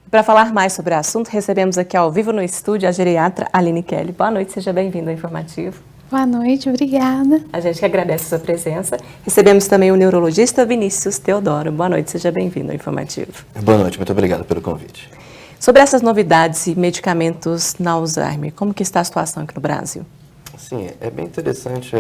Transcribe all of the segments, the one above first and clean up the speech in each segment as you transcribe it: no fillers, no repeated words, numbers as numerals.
Para falar mais sobre o assunto, recebemos aqui ao vivo no estúdio a geriatra Aline Kelly. Boa noite, seja bem-vindo ao Informativo. Boa noite, obrigada. A gente que agradece a sua presença. Recebemos também o neurologista Vinícius Teodoro. Boa noite, seja bem-vindo ao Informativo. Boa noite, muito obrigado pelo convite. Sobre essas novidades e medicamentos na Alzheimer, como que está a situação aqui no Brasil? Sim, é bem interessante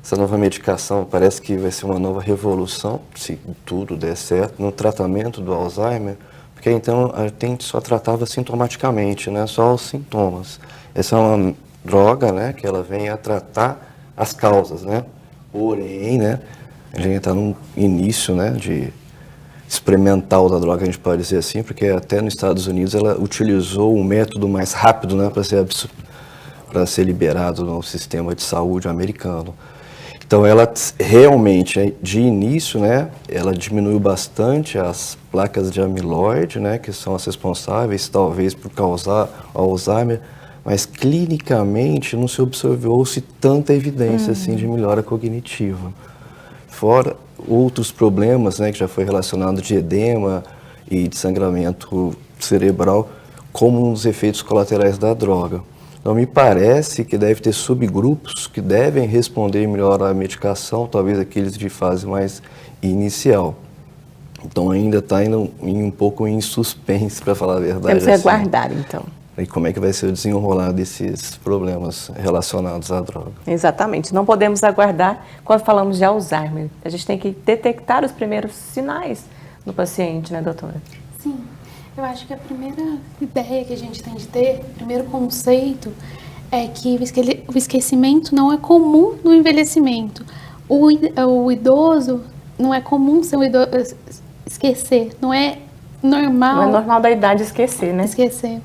essa nova medicação. Parece que vai ser uma nova revolução, se tudo der certo, no tratamento do Alzheimer, porque então a gente só tratava sintomaticamente, né, só os sintomas. Essa é uma droga, né, que ela vem a tratar as causas, né, porém, né, a gente está no início, né, de experimental da droga, a gente pode dizer assim, porque até nos Estados Unidos ela utilizou um método mais rápido, né, para ser liberado no sistema de saúde americano. Então ela realmente, de início, né, ela diminuiu bastante as placas de amiloide, né, que são as responsáveis talvez por causar Alzheimer, mas clinicamente não se observou-se tanta evidência assim de melhora cognitiva. Fora outros problemas, né, que já foi relacionado de edema e de sangramento cerebral, como um dos efeitos colaterais da droga. Então, me parece que deve ter subgrupos que devem responder melhor à medicação, talvez aqueles de fase mais inicial. Então, ainda está indo um pouco em suspense, para falar a verdade. Temos que aguardar, então. E como é que vai ser o desenrolar desses problemas relacionados à droga? Exatamente. Não podemos aguardar quando falamos de Alzheimer. A gente tem que detectar os primeiros sinais no paciente, né, doutora? Sim, eu acho que a primeira ideia que a gente tem de ter, o primeiro conceito, é que o esquecimento não é comum no envelhecimento. O idoso, não é comum ser esquecer, não é normal. Não é normal da idade esquecer, né? Esquecer.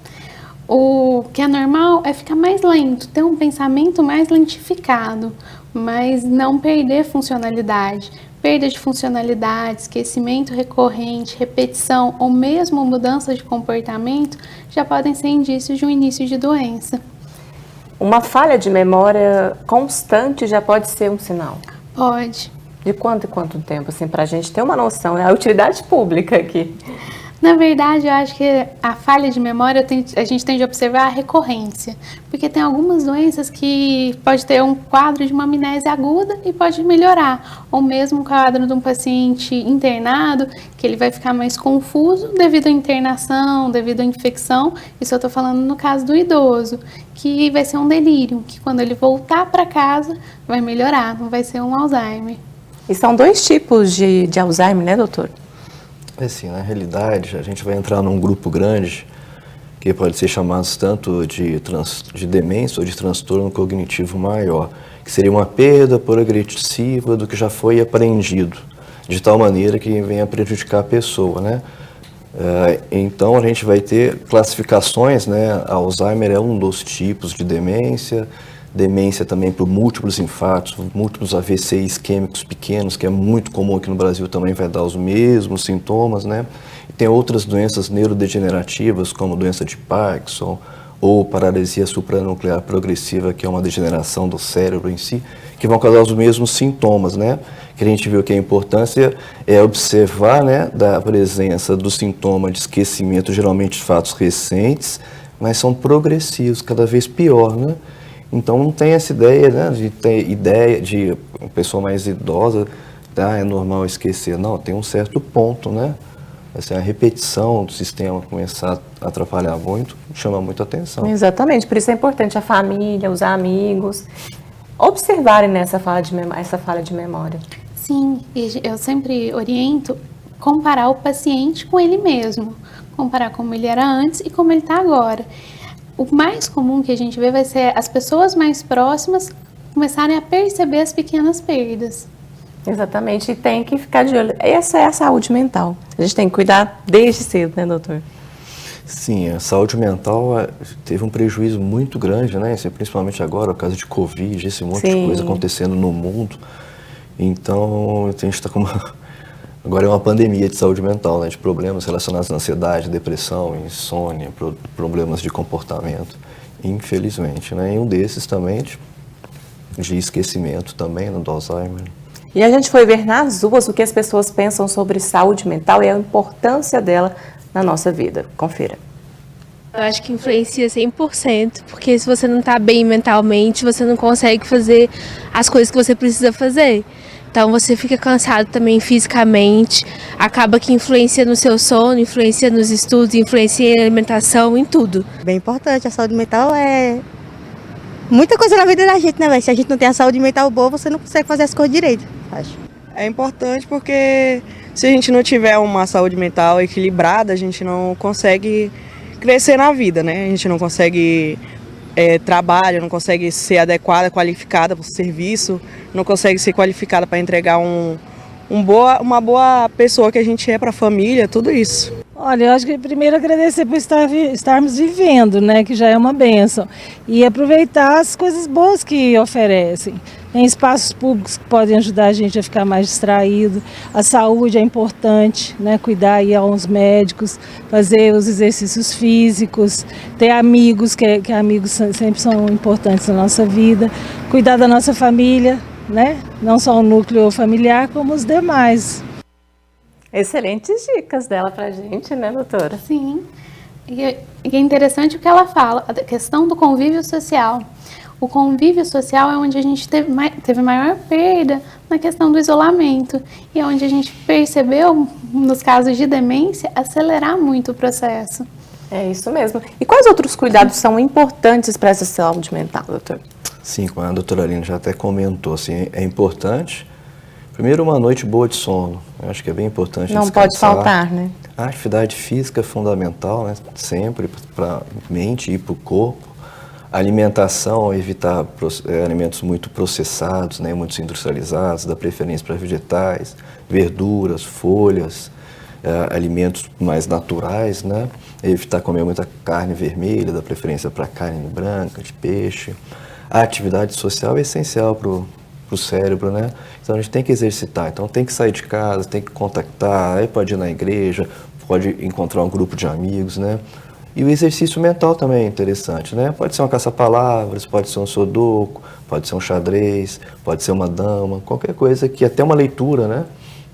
O que é normal é ficar mais lento, ter um pensamento mais lentificado, mas não perder funcionalidade. Perda de funcionalidade, esquecimento recorrente, repetição ou mesmo mudança de comportamento já podem ser indícios de um início de doença. Uma falha de memória constante já pode ser um sinal? Pode. De quanto em quanto tempo, assim, para a gente ter uma noção, né? A utilidade pública aqui. Na verdade, eu acho que a falha de memória, a gente tende a observar a recorrência, porque tem algumas doenças que pode ter um quadro de uma amnésia aguda e pode melhorar, ou mesmo um quadro de um paciente internado, que ele vai ficar mais confuso devido à internação, devido à infecção, isso eu estou falando no caso do idoso, que vai ser um delírio, que quando ele voltar para casa vai melhorar, não vai ser um Alzheimer. E são dois tipos de Alzheimer, né, doutor? Assim, na realidade, a gente vai entrar num grupo grande que pode ser chamado tanto de demência ou de transtorno cognitivo maior, que seria uma perda progressiva do que já foi aprendido, de tal maneira que venha prejudicar a pessoa, né? Então, a gente vai ter classificações, né? Alzheimer é um dos tipos de demência também por múltiplos infartos, múltiplos AVC isquêmicos pequenos, que é muito comum aqui no Brasil, também vai dar os mesmos sintomas, né? E tem outras doenças neurodegenerativas, como doença de Parkinson ou paralisia supranuclear progressiva, que é uma degeneração do cérebro em si, que vão causar os mesmos sintomas, né? Que a gente viu que a importância é observar, né, da presença do sintoma de esquecimento, geralmente de fatos recentes, mas são progressivos, cada vez pior, né? Então não tem essa ideia, né, de ter ideia de uma pessoa mais idosa, é normal esquecer. Não, tem um certo ponto, né? Assim, a repetição do sistema começar a atrapalhar muito, chama muita atenção. Exatamente, por isso é importante a família, os amigos, observarem nessa falha de memória. Sim, e eu sempre oriento comparar o paciente com ele mesmo, comparar como ele era antes e como ele está agora. O mais comum que a gente vê vai ser as pessoas mais próximas começarem a perceber as pequenas perdas. Exatamente, e tem que ficar de olho. Essa é a saúde mental. A gente tem que cuidar desde cedo, né, doutor? Sim, a saúde mental teve um prejuízo muito grande, né? Principalmente agora, por causa de Covid, esse monte de coisa acontecendo no mundo. Então, a gente está com agora é uma pandemia de saúde mental, né? De problemas relacionados à ansiedade, depressão, insônia, problemas de comportamento, infelizmente, né? E um desses também de esquecimento também, do Alzheimer. E a gente foi ver nas ruas o que as pessoas pensam sobre saúde mental e a importância dela na nossa vida. Confira. Eu acho que influencia 100%, porque se você não está bem mentalmente, você não consegue fazer as coisas que você precisa fazer. Então você fica cansado também fisicamente, acaba que influencia no seu sono, influencia nos estudos, influencia em alimentação, em tudo. Bem importante, a saúde mental é muita coisa na vida da gente, né, velho? Se a gente não tem a saúde mental boa, você não consegue fazer as coisas direito, acho. É importante porque se a gente não tiver uma saúde mental equilibrada, a gente não consegue crescer na vida, né? A gente não consegue trabalho, não consegue ser adequada, qualificada para o serviço, não consegue ser qualificada para entregar uma boa pessoa que a gente é para a família, tudo isso. Olha, eu acho que primeiro agradecer por estarmos vivendo, né, que já é uma bênção, e aproveitar as coisas boas que oferecem. Tem espaços públicos que podem ajudar a gente a ficar mais distraído, a saúde é importante, né, cuidar aí aos médicos, fazer os exercícios físicos, ter amigos, que amigos sempre são importantes na nossa vida, cuidar da nossa família, né, não só o núcleo familiar, como os demais. Excelentes dicas dela pra gente, né, doutora? Sim. E é interessante o que ela fala, a questão do convívio social. O convívio social é onde a gente teve maior perda na questão do isolamento. E é onde a gente percebeu, nos casos de demência, acelerar muito o processo. É isso mesmo. E quais outros cuidados são importantes para essa saúde mental, doutor? Sim, como a doutora Aline já até comentou, assim, é importante. Primeiro, uma noite boa de sono. Eu acho que é bem importante Não descansar. pode faltar, né? A atividade física é fundamental, né? Sempre para a mente e para o corpo. A alimentação, evitar alimentos muito processados, né? Muito industrializados, dar preferência para vegetais, verduras, folhas, alimentos mais naturais, né? Evitar comer muita carne vermelha, dar preferência para carne branca, de peixe. A atividade social é essencial para o cérebro, né? Então a gente tem que exercitar, então tem que sair de casa, tem que contactar, aí pode ir na igreja, pode encontrar um grupo de amigos, né? E o exercício mental também é interessante, né? Pode ser uma caça-palavras, pode ser um sudoku, pode ser um xadrez, pode ser uma dama, qualquer coisa que até uma leitura, né?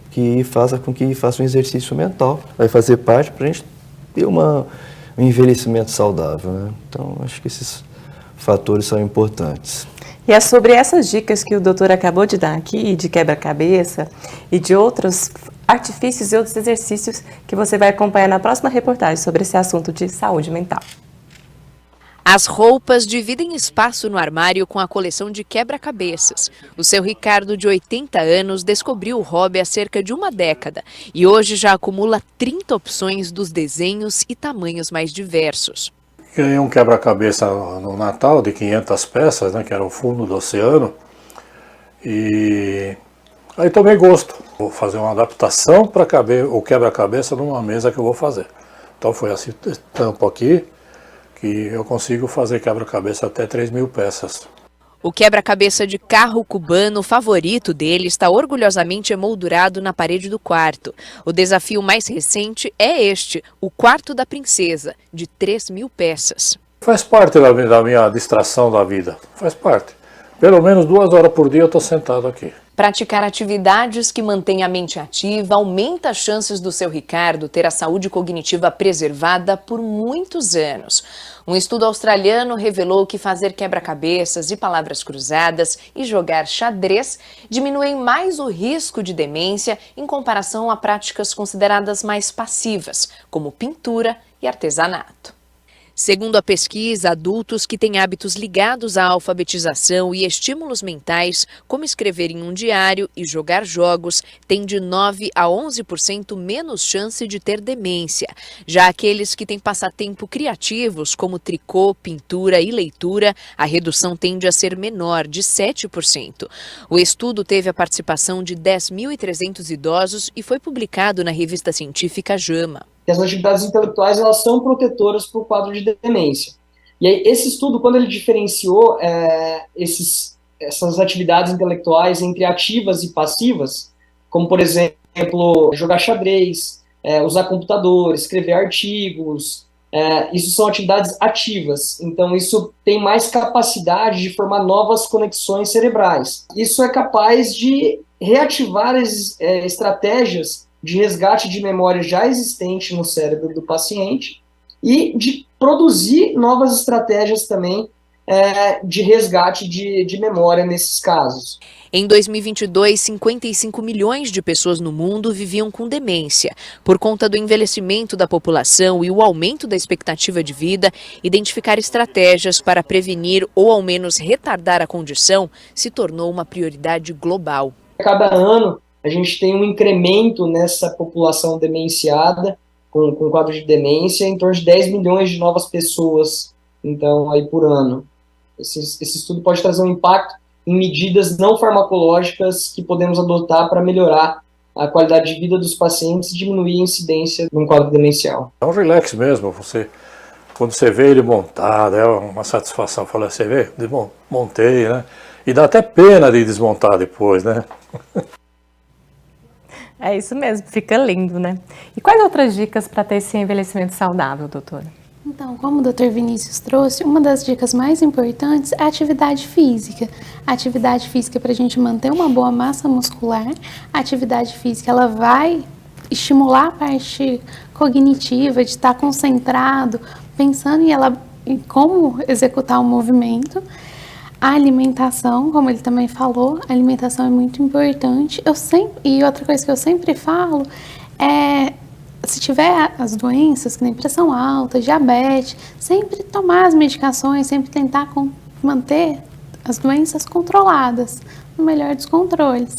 Que faça com que faça um exercício mental, vai fazer parte para a gente ter um envelhecimento saudável, né? Então acho que esses fatores são importantes. E é sobre essas dicas que o doutor acabou de dar aqui, de quebra-cabeça e de outros artifícios e outros exercícios que você vai acompanhar na próxima reportagem sobre esse assunto de saúde mental. As roupas dividem espaço no armário com a coleção de quebra-cabeças. O seu Ricardo, de 80 anos, descobriu o hobby há cerca de uma década e hoje já acumula 30 opções dos desenhos e tamanhos mais diversos. Ganhei um quebra-cabeça no Natal de 500 peças, né, que era o fundo do oceano, e aí tomei gosto. Vou fazer uma adaptação para caber o quebra-cabeça numa mesa que eu vou fazer. Então foi esse tampo aqui, que eu consigo fazer quebra-cabeça até 3.000 peças. O quebra-cabeça de carro cubano favorito dele está orgulhosamente emoldurado na parede do quarto. O desafio mais recente é este, o Quarto da Princesa, de 3.000 peças. Faz parte da minha distração da vida, faz parte. Pelo menos 2 horas por dia eu estou sentado aqui. Praticar atividades que mantêm a mente ativa aumenta as chances do seu Ricardo ter a saúde cognitiva preservada por muitos anos. Um estudo australiano revelou que fazer quebra-cabeças e palavras cruzadas e jogar xadrez diminuem mais o risco de demência em comparação a práticas consideradas mais passivas, como pintura e artesanato. Segundo a pesquisa, adultos que têm hábitos ligados à alfabetização e estímulos mentais, como escrever em um diário e jogar jogos, têm de 9 a 11% menos chance de ter demência. Já aqueles que têm passatempo criativos, como tricô, pintura e leitura, a redução tende a ser menor, de 7%. O estudo teve a participação de 10.300 idosos e foi publicado na revista científica JAMA. Que as atividades intelectuais elas são protetoras para o quadro de demência. E aí, esse estudo, quando ele diferenciou essas atividades intelectuais entre ativas e passivas, como, por exemplo, jogar xadrez, usar computador, escrever artigos, isso são atividades ativas. Então, isso tem mais capacidade de formar novas conexões cerebrais. Isso é capaz de reativar estratégias de resgate de memória já existente no cérebro do paciente e de produzir novas estratégias também de resgate de memória nesses casos. Em 2022, 55 milhões de pessoas no mundo viviam com demência. Por conta do envelhecimento da população e o aumento da expectativa de vida, identificar estratégias para prevenir ou ao menos retardar a condição se tornou uma prioridade global. Cada ano a gente tem um incremento nessa população demenciada, com quadro de demência, em torno de 10 milhões de novas pessoas, então, aí por ano. Esse estudo pode trazer um impacto em medidas não farmacológicas que podemos adotar para melhorar a qualidade de vida dos pacientes e diminuir a incidência de um quadro demencial. É um relax mesmo, quando você vê ele montado, é uma satisfação. Falar, você vê, montei, né? E dá até pena de desmontar depois, né? É isso mesmo, fica lindo, né? E quais outras dicas para ter esse envelhecimento saudável, doutora? Então, como o Dr. Vinícius trouxe, uma das dicas mais importantes é a atividade física. A atividade física para a gente manter uma boa massa muscular. A atividade física ela vai estimular a parte cognitiva, de estar concentrado, pensando em como executar o movimento. A alimentação, como ele também falou, a alimentação é muito importante. E outra coisa que eu sempre falo é, se tiver as doenças, que nem pressão alta, diabetes, sempre tomar as medicações, sempre tentar manter as doenças controladas, no melhor dos controles.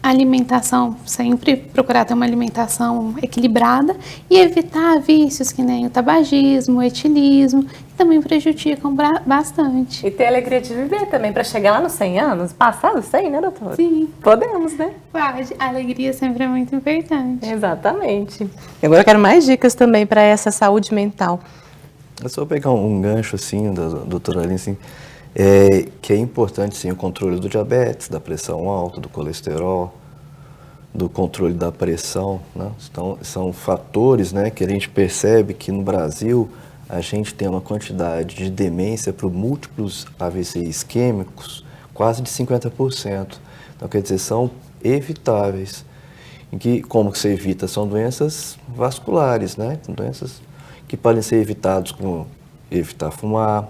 A alimentação, sempre procurar ter uma alimentação equilibrada e evitar vícios que nem o tabagismo, o etilismo, que também prejudicam bastante. E ter a alegria de viver também, para chegar lá nos 100 anos, passar dos 100, né, doutora? Sim. Podemos, né? Pode. A alegria sempre é muito importante. Exatamente. E agora eu quero mais dicas também para essa saúde mental. É só pegar um gancho assim, da doutora Aline, assim, que é importante sim o controle do diabetes, da pressão alta, do colesterol, do controle da pressão, né? Então, são fatores, né, que a gente percebe que no Brasil a gente tem uma quantidade de demência por múltiplos AVC isquêmicos quase de 50%. Então, quer dizer, são evitáveis. Como que se evita? São doenças vasculares, né? São doenças que podem ser evitadas com evitar fumar,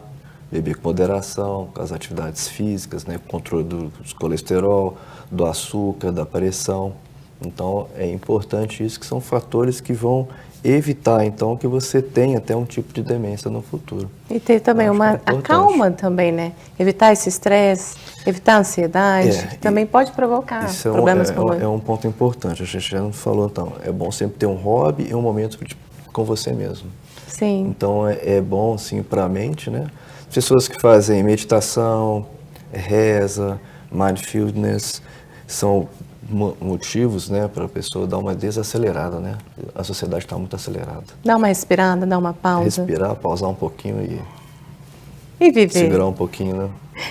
beber com moderação, com as atividades físicas, né? Controle do colesterol, do açúcar, da pressão. Então, é importante isso, que são fatores que vão evitar, então, que você tenha até um tipo de demência no futuro. E ter também a calma também, né? Evitar esse estresse, evitar a ansiedade, que também pode provocar problemas como é um ponto importante, a gente já não falou, então, é bom sempre ter um hobby e um momento com você mesmo. Sim. Então, é bom, assim, para a mente, né? Pessoas que fazem meditação, reza, mindfulness, são motivos, né, para a pessoa dar uma desacelerada, né? A sociedade está muito acelerada. Dá uma respirada, dá uma pausa. Respirar, pausar um pouquinho e viver. Segurar um pouquinho, né?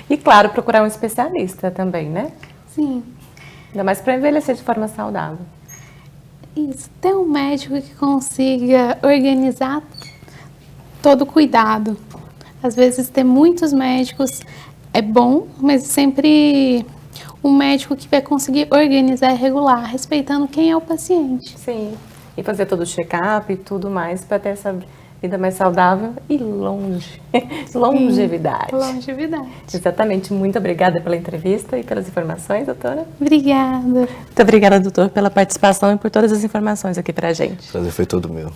E claro, procurar um especialista também, né? Sim. Ainda mais para envelhecer de forma saudável. Isso, ter um médico que consiga organizar todo o cuidado. Às vezes ter muitos médicos é bom, mas sempre um médico que vai conseguir organizar e regular, respeitando quem é o paciente. Sim, e fazer todo o check-up e tudo mais para ter essa vida mais saudável e longevidade. Longevidade. Exatamente. Muito obrigada pela entrevista e pelas informações, doutora. Obrigada. Muito obrigada, doutor, pela participação e por todas as informações aqui pra gente. O prazer foi todo meu.